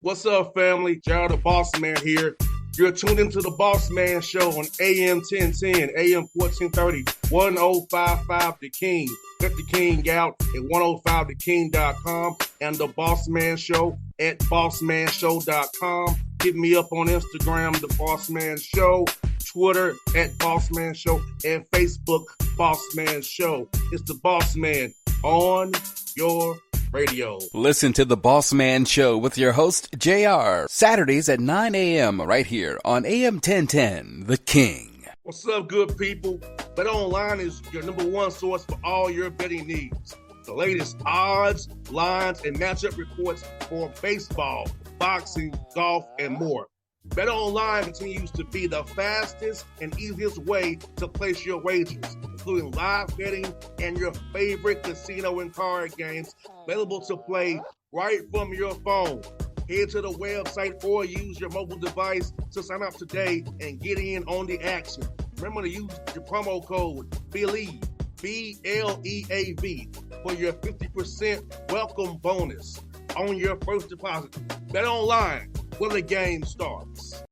What's up, family? Gerald the Bossman here. You're tuned into the Bossman Show on AM 1010, AM 1430, 1055 The King. Let the King out at 105theking.com and the Bossman Show at bossmanshow.com. Hit me up on Instagram, The Bossman Show, Twitter at Bossman Show, and Facebook, Bossman Show. It's the Bossman on your radio. Listen to the Bossman Show with your host, JR, Saturdays at 9 a.m. right here on AM 1010, The King. What's up, good people? BetOnline is your number one source for all your betting needs. The latest odds, lines, and matchup reports for baseball, boxing, golf, and more. BetOnline continues to be the fastest and easiest way to place your wagers, including live betting and your favorite casino and card games available to play right from your phone. Head to the website or use your mobile device to sign up today and get in on the action. Remember to use your promo code BELIEVE, B-L-E-A-V, for your 50% welcome bonus on your first deposit. BetOnline, where the game starts.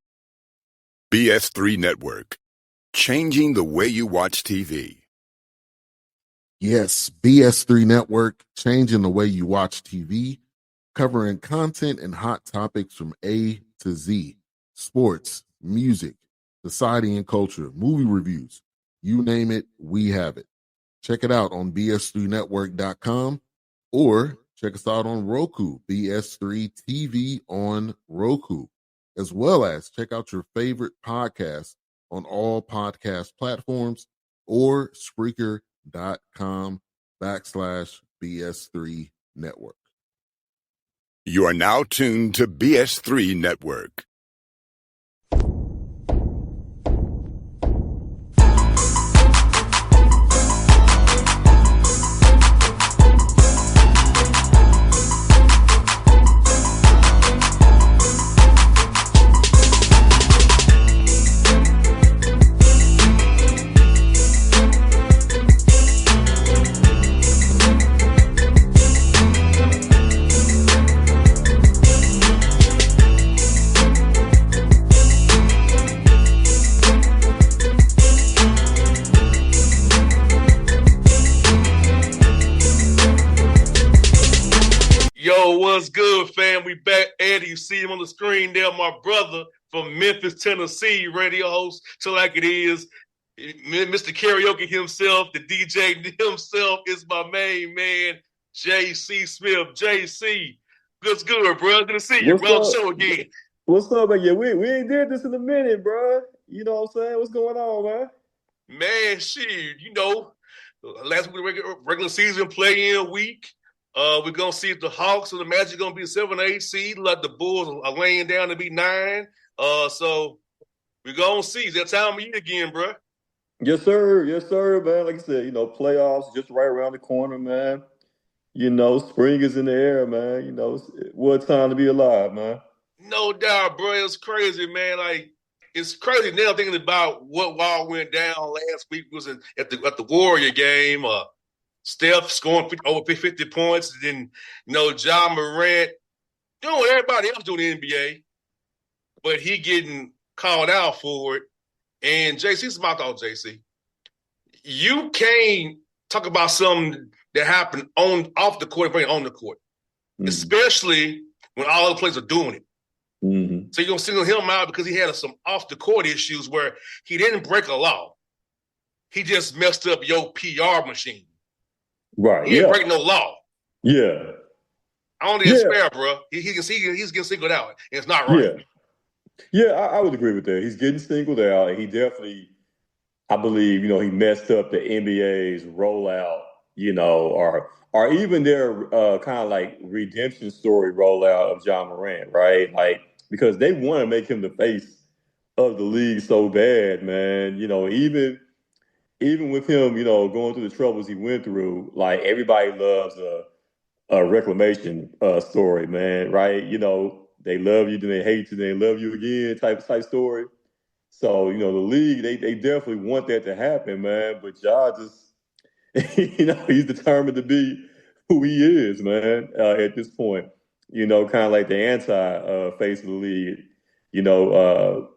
BS3 Network, changing the way you watch TV. Yes, BS3 Network, changing the way you watch TV, covering content and hot topics from A to Z, sports, music, society and culture, movie reviews, you name it, we have it. Check it out on bs3network.com or check us out on Roku, BS3 TV on Roku, as well as check out your favorite podcast on all podcast platforms or Spreaker.com/BS3 Network. You are now tuned to BS3 Network. What's good, fam? We back. Eddie, you see him on the screen there, my brother from Memphis, Tennessee, radio host to like it is. Mr. Karaoke himself, the DJ himself is my main man, JC Smith. JC, what's good, bro? Good to see you, bro. Show again. What's up, man? Yeah, we ain't did this in a minute, bro. You know what I'm saying? What's going on, man? Man, shit, last week regular season play-in week. We're going to see if the Hawks or the Magic going to be a 7 or 8 seed, like the Bulls are laying down to be 9. So we're going to see. It's that time of year again, bro. Yes, sir. Yes, sir, man. Like I said, playoffs just right around the corner, man. Spring is in the air, man. What time to be alive, man. No doubt, bro. It's crazy, man. Like, it's crazy now thinking about what all went down last week was at the Warrior game. Steph scoring over 50 points, and then, Ja Morant doing what everybody else doing in the NBA, but he getting called out for it. And JC, this is my thought, JC. You can't talk about something that happened off the court and bring it on the court, especially when all other players are doing it. Mm-hmm. So you're going to single him out because he had some off-the-court issues where he didn't break a law. He just messed up your PR machine. Right. He didn't break no law. Yeah. I don't think it's fair, bro. He's getting singled out. And it's not right. Yeah, I would agree with that. He's getting singled out, and he definitely, I believe, he messed up the NBA's rollout, or even their kind of like redemption story rollout of Ja Morant, right? Like, because they want to make him the face of the league so bad, man. Even with him, going through the troubles he went through, like everybody loves a reclamation story, man, right? They love you, then they hate you, then they love you again type story. So, the league, they definitely want that to happen, man. But Ja just, he's determined to be who he is, man, at this point. kind of like the anti face of the league, you know.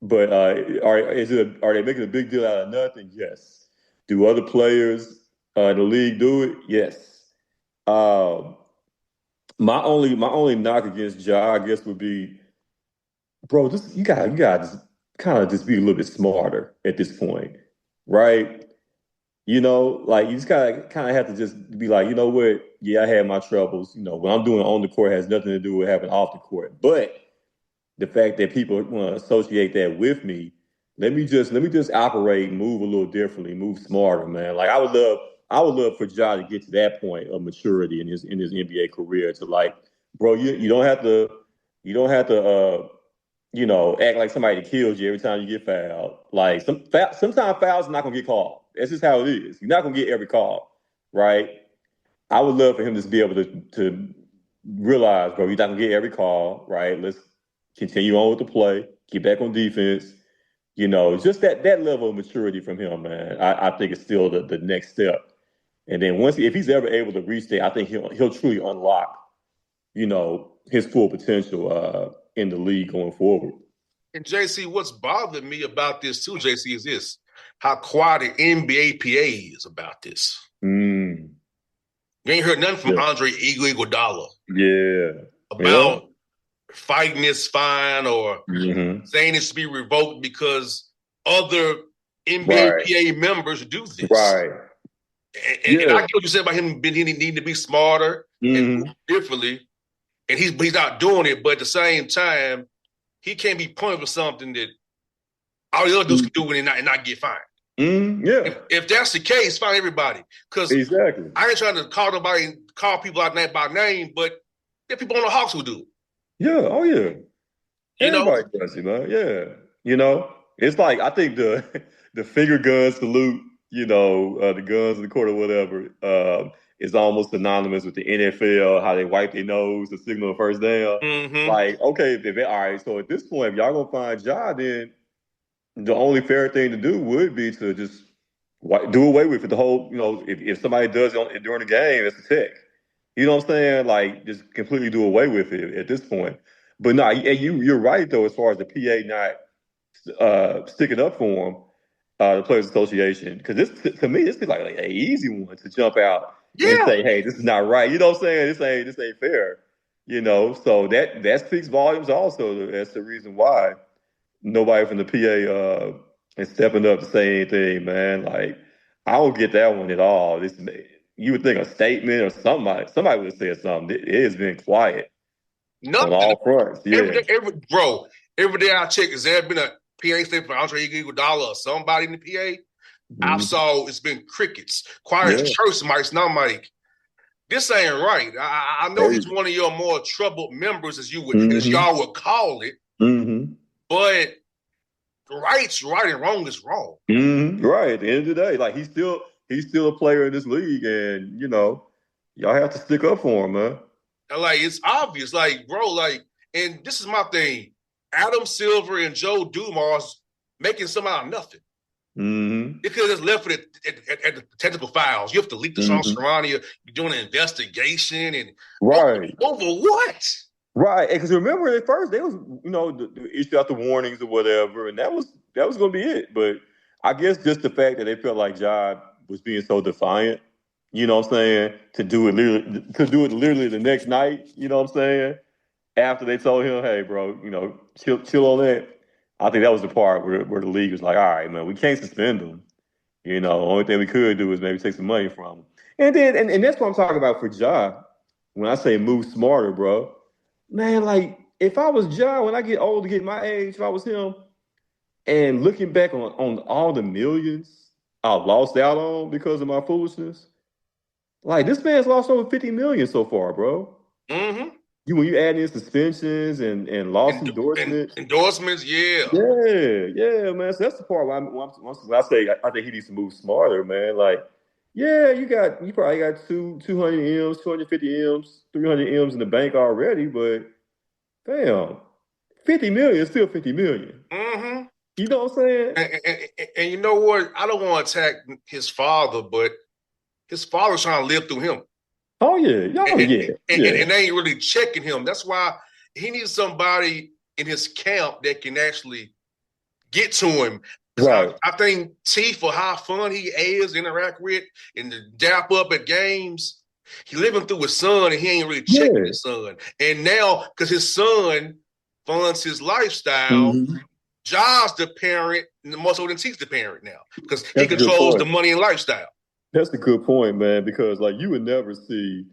But are they making a big deal out of nothing? Yes. Do other players in the league do it? Yes. Um, my only knock against Ja, I guess, would be, bro, just you got to kind of just be a little bit smarter at this point, right? Like you just kind of have to just be like, you know what? Yeah, I had my troubles. What I'm doing on the court has nothing to do with having off the court. But the fact that people want to associate that with me, let me just operate, move a little differently, move smarter, man. Like I would love for Ja to get to that point of maturity in his NBA career to like, bro, you don't have to act like somebody kills you every time you get fouled. Like sometimes fouls are not gonna get called. That's just how it is. You're not gonna get every call, right? I would love for him to be able to realize, bro, you're not gonna get every call, right? Let's continue on with the play, get back on defense. Just that level of maturity from him, man. I think it's still the next step. And then if he's ever able to reach that, I think he'll truly unlock, his full potential in the league going forward. And JC, what's bothered me about this too, JC, is this: how quiet the NBA PA is about this. Mm. You ain't heard nothing from Andre Iguodala. Yeah. About fighting this fine or Mm-hmm. saying it should be revoked because other NBA PA members do this. Right. And I get what you said about him needing to be smarter and move differently. And he's not doing it, but at the same time, he can't be punished for something that all the other dudes can do and not get fined. Yeah. If that's the case, fine everybody. Because exactly. I ain't trying to call people out by name, but there are people on the Hawks who do it. Yeah. Oh yeah. Everybody does it, man. Yeah. It's like I think the finger gun salute, the guns in the court or whatever, is almost synonymous with the NFL, how they wipe their nose to signal a first down. Mm-hmm. Like, okay, all right, so at this point, if y'all gonna find Ja, then the only fair thing to do would be to just do away with it. The whole, if somebody does it during the game, it's a tech. You know what I'm saying? Like, just completely do away with it at this point. But no, you're right though, as far as the PA not sticking up for him, the Players Association, because to me this is like an easy one to jump out and say, hey, this is not right. You know what I'm saying? This ain't fair. So that speaks volumes also. That's the reason why nobody from the PA is stepping up to say anything, man. Like, I don't get that one at all. You would think a statement or somebody would have said something. It has been quiet. Nothing. On all fronts. Yeah. Every day I check, has there been a PA statement for Andre Iguodala or somebody in the PA? I saw it's been crickets. Quiet as church mice. Now I'm like, this ain't right. I know he's one of your more troubled members, as y'all would call it. Mm-hmm. But right's right and wrong is wrong. Mm-hmm. Right. At the end of the day, like he's still a player in this league, and y'all have to stick up for him, man. Like, it's obvious, like, bro, like, and this is my thing. Adam Silver and Joe Dumars making some out of nothing. Mm-hmm. Because it's left at the technical files. You have to leak the Sean Serrani. You're doing an investigation and over what? Right, because remember at first they was the issue out the warnings or whatever, and that was going to be it. But I guess just the fact that they felt like Ja was being so defiant, you know what I'm saying, to do it literally the next night, you know what I'm saying, after they told him, hey, bro, chill on that. I think that was the part where the league was like, all right, man, we can't suspend him. Only thing we could do is maybe take some money from him. And then and that's what I'm talking about for Ja. When I say move smarter, bro, man, like if I was Ja when I get old to get my age, if I was him, and looking back on all the millions I lost out on because of my foolishness, like this man's lost over 50 million so far, bro. Mm-hmm. When you add in suspensions and lost endorsements. Endorsements, yeah. Yeah, man. So that's the part where when I say I think he needs to move smarter, man. Like, yeah, you probably got 200 M's, 250 M's, 300 M's in the bank already, but damn, 50 million is still 50 million. Mm-hmm. You know what I'm saying? And you know what? I don't want to attack his father, but his father's trying to live through him. Oh yeah, and they ain't really checking him. That's why he needs somebody in his camp that can actually get to him. Right. I think T, for how fun he is, interact with, and to dap up at games, he living through his son, and he ain't really checking his son. And now, because his son funds his lifestyle, Ja's the parent, more so than T's the parent now, because he controls the money and lifestyle. That's a good point, man, because like you would never see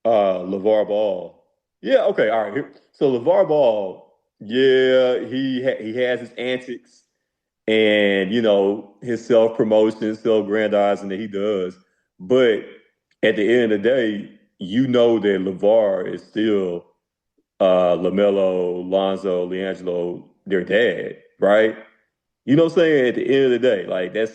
LeVar Ball. Yeah, okay, all right. So LeVar Ball, yeah, he has his antics and his self-promotion, self-grandizing that he does. But at the end of the day, that LeVar is still LaMelo, Lonzo, LiAngelo, their dad, right? You know what I'm saying? At the end of the day, like that's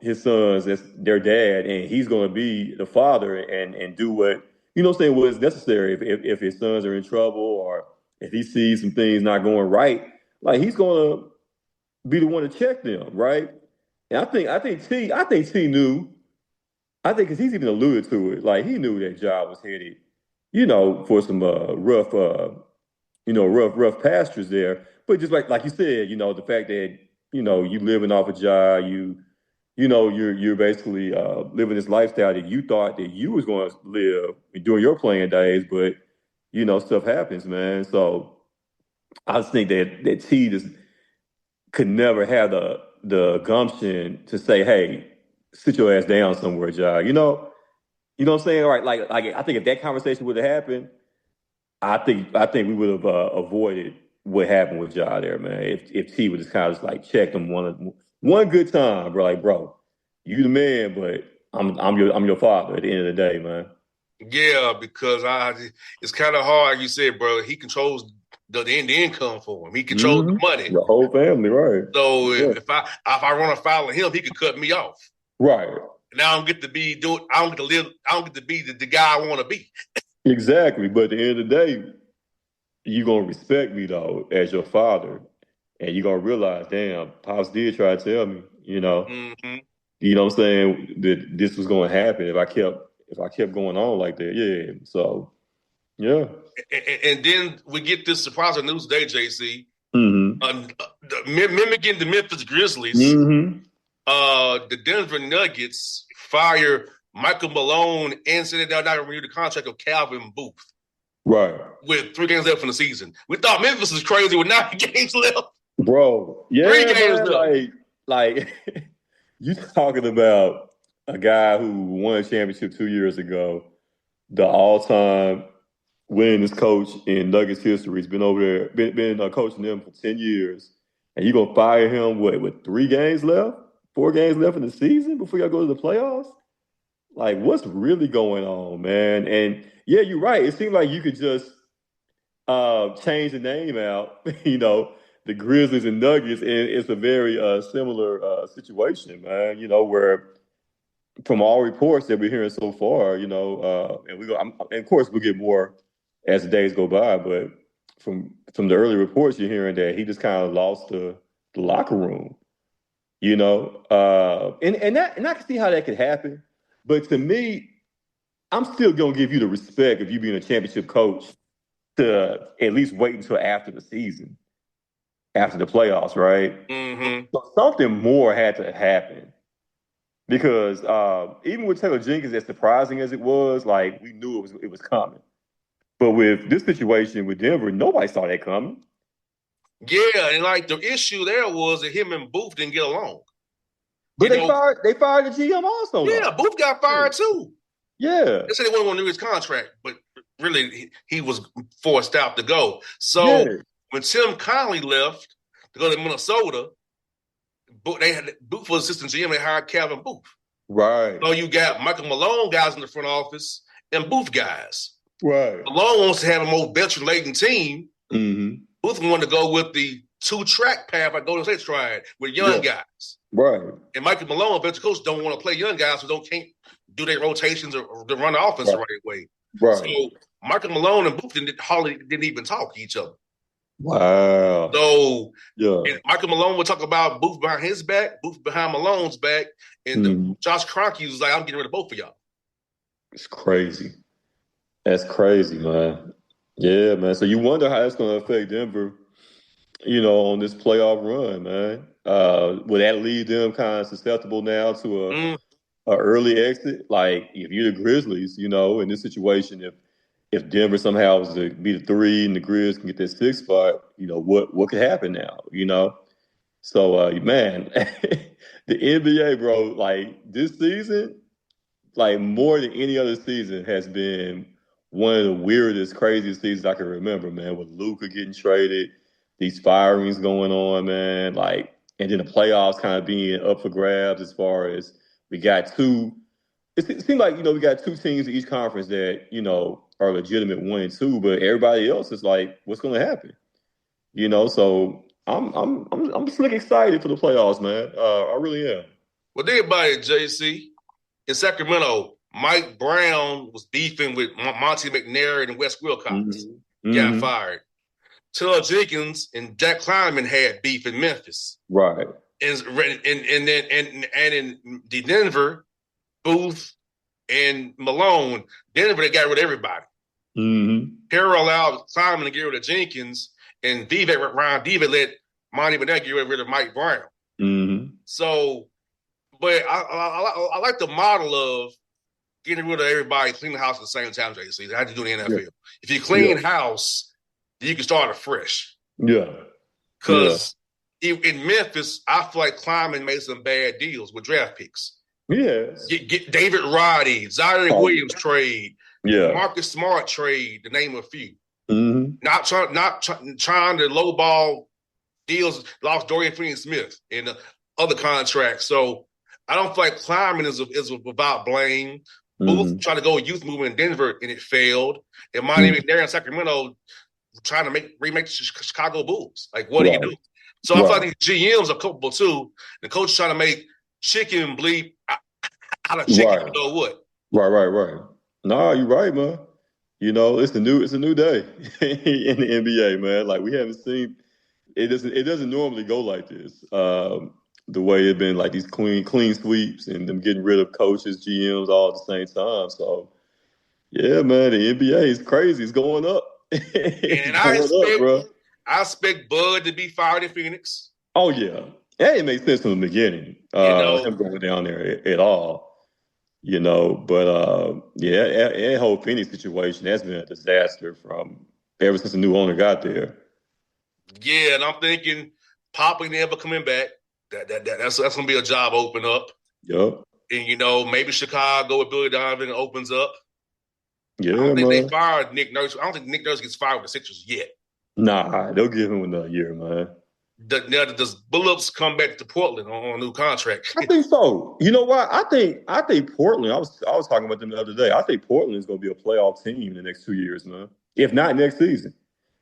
his sons, that's their dad, and he's gonna be the father and do what what I'm saying, what is necessary if his sons are in trouble or if he sees some things not going right, like he's gonna be the one to check them, right? And I think T knew, I think because he's even alluded to it, like he knew that job was headed, for some rough pastures there. But just like you said, the fact that you living off a job, you're basically living this lifestyle that you thought that you was going to live during your playing days, but stuff happens, man. So I just think that T just could never have the gumption to say, "Hey, sit your ass down somewhere, Ja." You know what I'm saying? All right, like I think if that conversation would have happened, I think we would have avoided what happened with Ja there, man. If T would just kind of just like checked him one good time, bro. Like, bro, you the man, but I'm your father at the end of the day, man. Yeah, because it's kind of hard, like you said, bro. He controls the income for him. He controls the money. The whole family, right? So if I run afoul of him, he could cut me off. Right. Now I don't get to be I don't get to live. I don't get to be the guy I want to be. Exactly. But at the end of the day, you're gonna respect me though as your father, and you're gonna realize, damn, Pops did try to tell me, Mm-hmm. you know what I'm saying, that this was gonna happen if I kept going on like that. Yeah. So yeah. And then we get this surprising news today, JC. Mimicking the Memphis Grizzlies, the Denver Nuggets fire Michael Malone and said that they're not going to renew the contract of Calvin Booth. Right. With 3 games left in the season. We thought Memphis was crazy with 9 games left. Bro, yeah, 3 games left. Like you talking about a guy who won a championship 2 years ago, the all-time winningest coach in Nuggets history. He's been over there, been coaching them for 10 years. And you're going to fire him, with 3 games left? 4 games left in the season before y'all go to the playoffs? Like, what's really going on, man? And, yeah, you're right. It seemed like you could just change the name out, the Grizzlies and Nuggets, and it's a very similar situation, man, where from all reports that we're hearing so far, and of course we'll get more as the days go by, but from the early reports you're hearing that he just kind of lost the locker room, and I can see how that could happen, but to me, I'm still gonna give you the respect of you being a championship coach to at least wait until after the season, after the playoffs, right? Mm-hmm. So something more had to happen. Because even with Taylor Jenkins, as surprising as it was, like we knew it was coming. But with this situation with Denver, nobody saw that coming. Yeah, and like the issue there was that him and Booth didn't get along. But they fired the GM also. Yeah, though. Booth got fired too. Yeah. They said they wasn't going to renew his contract, but really he was forced out to go. So when Tim Connolly left to go to Minnesota, Booth was assistant GM. They hired Calvin Booth. Right. So you got Michael Malone guys in the front office and Booth guys. Right. Malone wants to have a more veteran-laden team. Mm-hmm. Booth wanted to go with the 2-track path like Golden State tried with young guys. Right. And Michael Malone, a veteran coach, don't want to play young guys who can't do their rotations or to run the offense the right way. Right. So Michael Malone and Booth didn't even talk to each other. Wow. So Michael Malone would talk about Booth behind his back, Booth behind Malone's back, and Josh Kroenke was like, "I'm getting rid of both of y'all." It's crazy. That's crazy, man. Yeah, man. So you wonder how that's going to affect Denver, on this playoff run, man. Would that leave them kind of susceptible now to Mm. a early exit? Like if you're the Grizzlies, in this situation, if Denver somehow was to be the 3 and the Grizz can get that 6 spot, what could happen now? So man, the NBA, bro, like this season, like more than any other season, has been one of the weirdest, craziest seasons I can remember, man. With Luka getting traded, these firings going on, man. Like, and then the playoffs kind of being up for grabs as far as we got two. It seemed like we got two teams in each conference that are legitimate 1 and 2, but everybody else is like, what's going to happen? So I'm just looking excited for the playoffs, man. I really am. Well, think about it, JC. In Sacramento, Mike Brown was beefing with Monty McNair and Wes Wilcox. Mm-hmm. Got fired. Taylor Jenkins and Jack Kleiman had beef in Memphis. Right. And in Denver, Booth and Malone, Denver, they got rid of everybody. Mm-hmm. Carroll allowed Kleiman to get rid of Jenkins, and Ryan Diva let Monty McNair get rid of Mike Brown. Mm-hmm. So, but I like the model of getting rid of everybody, clean the house at the same time, JC. How do you do in the NFL? Yeah. If you clean house, you can start afresh. Yeah. Because in Memphis, I feel like Kleiman made some bad deals with draft picks. Yes. Get David Roddy, Zion Williams trade, Marcus Smart trade, to name a few. Mm-hmm. Not trying to lowball deals, lost Dorian Finney-Smith and other contracts. So I don't feel like Kleiman is without blame. Booth tried to go youth movement in Denver and it failed. And Monty McNair in Sacramento trying to remake the Chicago Bulls. Like, what do you do? So I feel like these GMs are culpable too. The coach is trying to make chicken bleep out of chicken. You know what? Right. No, you're right, man. It's a new day in the NBA, man. Like we haven't seen it doesn't normally go like this. The way it's been like these clean sweeps and them getting rid of coaches, GMs all at the same time. So yeah, man, the NBA is crazy. It's going up. I expect Bud to be fired in Phoenix. Oh yeah. That didn't make sense from the beginning. Him going down there at all. But that whole Phoenix situation has been a disaster from ever since the new owner got there. Yeah, and I'm thinking Poppy never coming back. That's gonna be a job open up. Yep. And maybe Chicago with Billy Donovan opens up. Yeah, I don't think they fired Nick Nurse. I don't think Nick Nurse gets fired with the Sixers yet. Nah, they'll give him another year, man. Does Billups come back to Portland on a new contract? I think so. You know what? I think Portland. I was talking about them the other day. I think Portland is going to be a playoff team in the next 2 years, man. If not next season,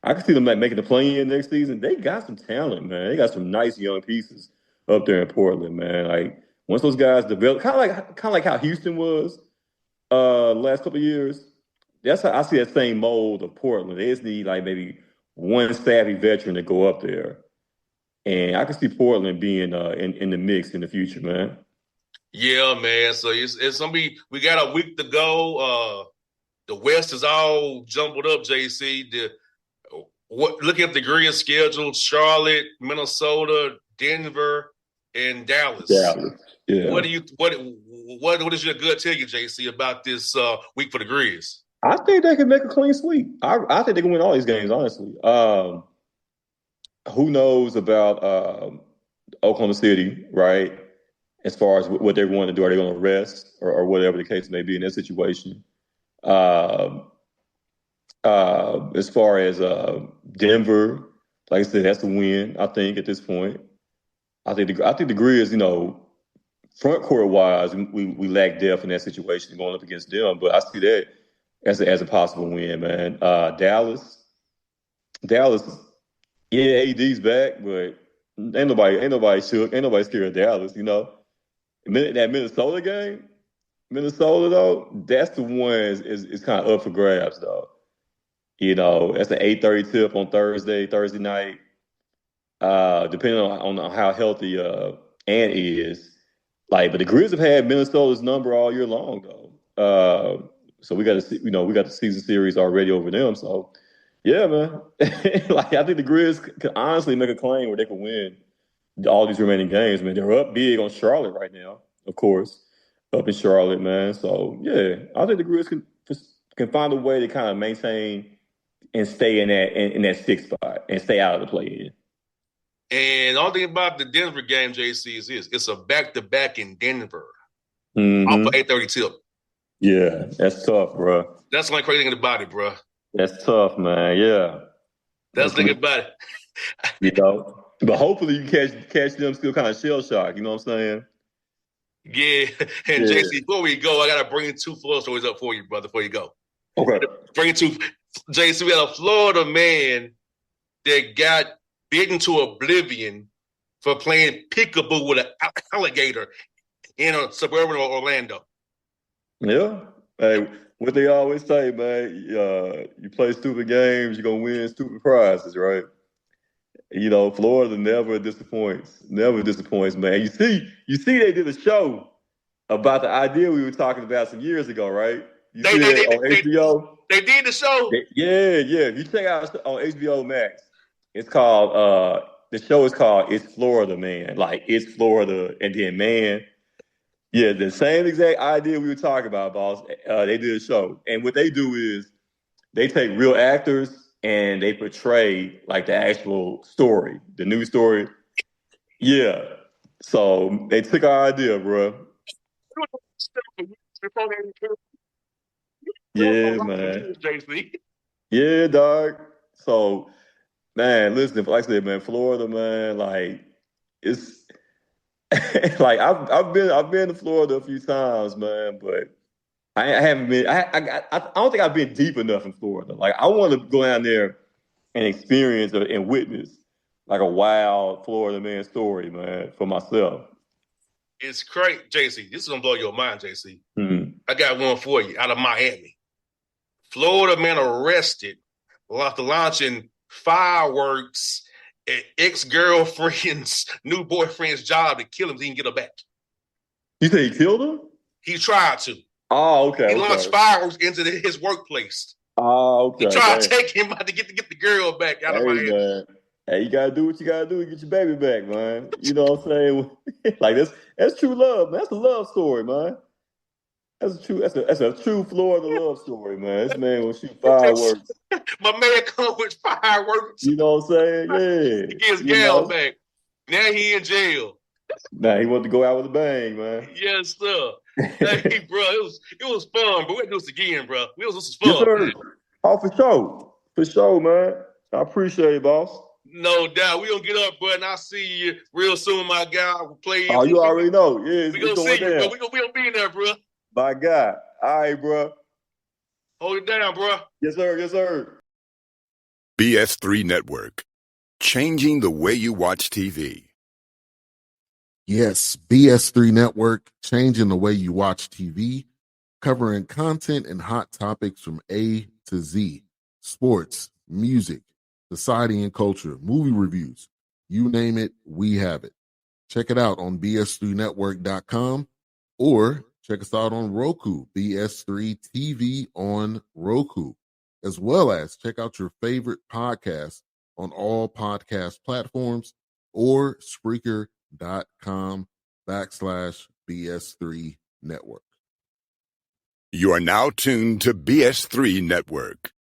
I can see them making the play-in next season. They got some talent, man. They got some nice young pieces up there in Portland, man. Like once those guys develop, kind of like how Houston was last couple of years. That's how I see that same mold of Portland. They just need like maybe one savvy veteran to go up there. And I can see Portland being in the mix in the future, man. Yeah, man. So it's gonna be. We got a week to go. The West is all jumbled up. JC, looking at the Grizz schedule: Charlotte, Minnesota, Denver, and Dallas. Yeah. What is your gut tell you, JC, about this week for the Grizz? I think they can make a clean sweep. I think they can win all these games, honestly. Who knows about Oklahoma City, right? As far as what they're going to do, are they going to rest or whatever the case may be in that situation? As far as Denver, like I said, that's a win. I think at this point, I think the Grizz, front court wise, we lack depth in that situation going up against them. But I see that as a possible win, man. Dallas. Yeah, AD's back, but ain't nobody shook. Ain't nobody scared of Dallas, That Minnesota game, though, that's the one is kind of up for grabs, though. That's an 8:30 tip on Thursday night. Depending on how healthy Ant is. But the Grizz have had Minnesota's number all year long, though. So we got to see, we got the season series already over them. So yeah, man. Like I think the Grizz could honestly make a claim where they could win all these remaining games. Man, they're up big on Charlotte right now, of course, up in Charlotte, man. So yeah, I think the Grizz can find a way to kind of maintain and stay in that sixth spot and stay out of the play-in. And the only thing about the Denver game, JC, is this: it's a back-to-back in Denver. Mm-hmm. Off of 8:30 tip. Yeah, that's tough, bro. That's the only crazy thing about it, bro. That's tough, man. Yeah, that's the thing about it. But hopefully you catch them still kind of shell shocked. You know what I'm saying? Yeah. And JC, before we go, I gotta bring 2 Florida stories up for you, brother. Before you go, okay. Bring 2. JC, we had a Florida man that got beaten to oblivion for playing peekaboo with an alligator in a suburban Orlando. Yeah. Hey, what they always say, man, you play stupid games, you're going to win stupid prizes, right? Florida never disappoints. Never disappoints, man. You see they did a show about the idea we were talking about some years ago, right? You see that on HBO? They did the show? Yeah. You check out on HBO Max. It's called, the show is called It's Florida, Man. Like, it's Florida, and then, man. Yeah, the same exact idea we were talking about, boss. They did a show. And what they do is they take real actors and they portray, like, the actual story, the news story. Yeah. So they took our idea, bro. Yeah, man. Yeah, dog. So, man, listen, like I said, man, Florida, man, like, it's like I've been to Florida a few times, man, but I haven't been. I don't think I've been deep enough in Florida. Like I want to go down there and experience and witness like a wild Florida man story, man, for myself. It's crazy, JC. This is gonna blow your mind, JC. Mm-hmm. I got one for you out of Miami. Florida man arrested after launching fireworks at ex-girlfriend's new boyfriend's job to kill him so he can get her back. You say he killed him? He tried to. Oh, okay. He launched fireworks into his workplace. Oh, okay. He tried to take him out to get the girl back out of Miami. Man. Hey, you gotta do what you gotta do to get your baby back, man. You know what I'm saying? Like that's true love, man. That's a love story, man. That's a true Florida love story, man. This man will shoot fireworks. My man come with fireworks. You know what I'm saying? Yeah. He gets gal back. Now he in jail. Nah, he wanted to go out with a bang, man. Yes, sir. Hey, bro, it was fun, but we'll do this again, bro. This was fun. Yes, sir. Oh, for sure. For sure, man. I appreciate it, boss. No doubt. We're going to get up, bro, and I'll see you real soon, my guy. We'll play. Oh, you already know. Yeah, we're going to see you, bro. We're going to be in there, bro. My God. All right, bro. Hold it down, bro. Yes, sir. Yes, sir. BS3 Network. Changing the way you watch TV. Yes, BS3 Network, changing the way you watch TV, covering content and hot topics from A to Z, sports, music, society and culture, movie reviews, you name it, we have it. Check it out on bs3network.com or check us out on Roku, BS3 TV on Roku, as well as check out your favorite podcast on all podcast platforms or Spreaker.com/BS3 Network. You are now tuned to BS3 Network.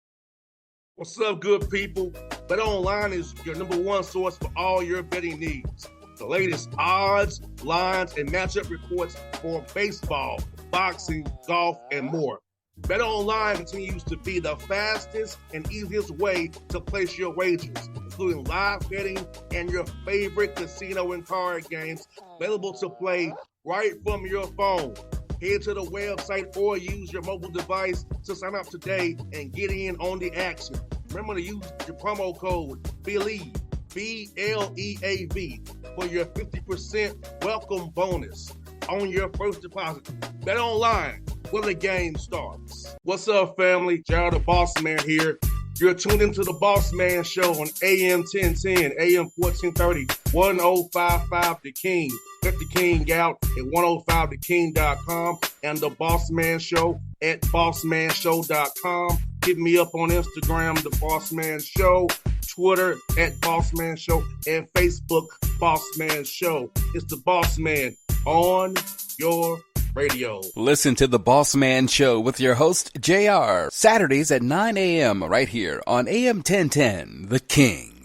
What's up, good people? Bet Online is your #1 source for all your betting needs. The latest odds, lines, and matchup reports for baseball, boxing, golf, and more. Bet Online continues to be the fastest and easiest way to place your wagers, including live betting and your favorite casino and card games available to play right from your phone. Head to the website or use your mobile device to sign up today and get in on the action. Remember to use your promo code BELIEVE, BLEAV, for your 50% welcome bonus on your first deposit. Bet Online, where the game starts. What's up, family? Jared the Bossman here. You're tuned into the Bossman Show on AM 1010, AM 1430, 1055 The King. Let the King out at 105theking.com and the Bossman Show at bossmanshow.com. Hit me up on Instagram, The Bossman Show, Twitter at Bossman Show, and Facebook, Bossman Show. It's the Bossman on your radio. Listen to the Bossman Show with your host, JR, Saturdays at 9 a.m. right here on AM 1010, The King.